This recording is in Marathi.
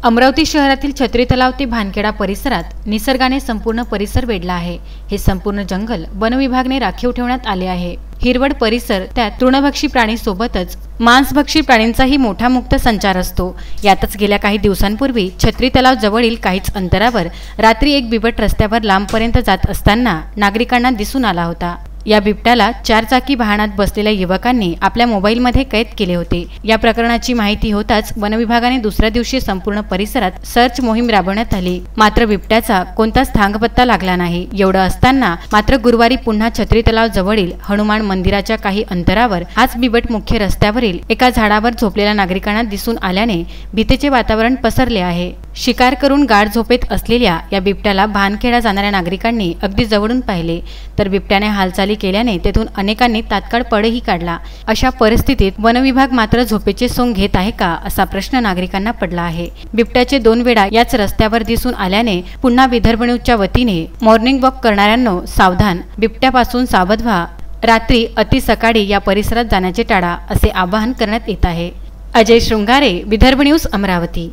अमरावती शहरातील छत्री तलाव ते भानखेडा परिसरात निसर्गाने संपूर्ण परिसर वेढला आहे। हे संपूर्ण जंगल वन विभागाने राखीव ठेवण्यात आले आहे। हिरवळ परिसर, त्यात तृणभक्षी प्राणी सोबतच मांसभक्षी प्राणींचाही मोठा मुक्त संचार असतो। यातच गेल्या काही दिवसांपूर्वी छत्री तलाव जवळील काहीच अंतरावर रात्री एक बिबट रस्त्यावर लांबपर्यंत जात असताना नागरिकांना दिसून आला होता। या बिबट्याला चारचाकी वाहनात बसलेल्या युवकांनी आपल्या मोबाईलमध्ये कैद केले होते। या प्रकरणाची माहिती होताच वन विभागाने दुसऱ्या दिवशी संपूर्ण परिसरात सर्च मोहीम राबवण्यात आली। मात्र बिबट्याचा कोणताच थांगपत्ता लागला नाही। एवढं असताना मात्र गुरुवारी पुन्हा छत्री तलाव जवळील हनुमान मंदिराच्या काही अंतरावर हाच बिबट मुख्य रस्त्यावरील एका झाडावर झोपलेल्या नागरिकांना दिसून आल्याने भीतीचे वातावरण पसरले आहे। शिकार करून गाढ झोपेत असलेल्या या बिबट्याला भानखेडा जाणाऱ्या नागरिकांनी अगदी जवळून पाहिले, तर बिबट्याने हालचाली केल्याने तेथून अनेकांनी तात्काळ पळही काढला। अशा परिस्थितीत वन विभाग मात्र झोपेचे सोंग घेत आहे का, असा प्रश्न नागरिकांना पडला आहे। बिबट्याचे 2 वेळा याच रस्त्यावर दिसून आल्याने पुन्हा विदर्भ न्यूजच्या वतीने मॉर्निंग वॉक करणाऱ्यांनो सावधान, बिबट्यापासून सावध व्हा। रात्री अति सकाळी या परिसरात जाण्याचे टाळा, असे आवाहन करण्यात येत आहे। अजय शृंगारे, विदर्भ न्यूज, अमरावती।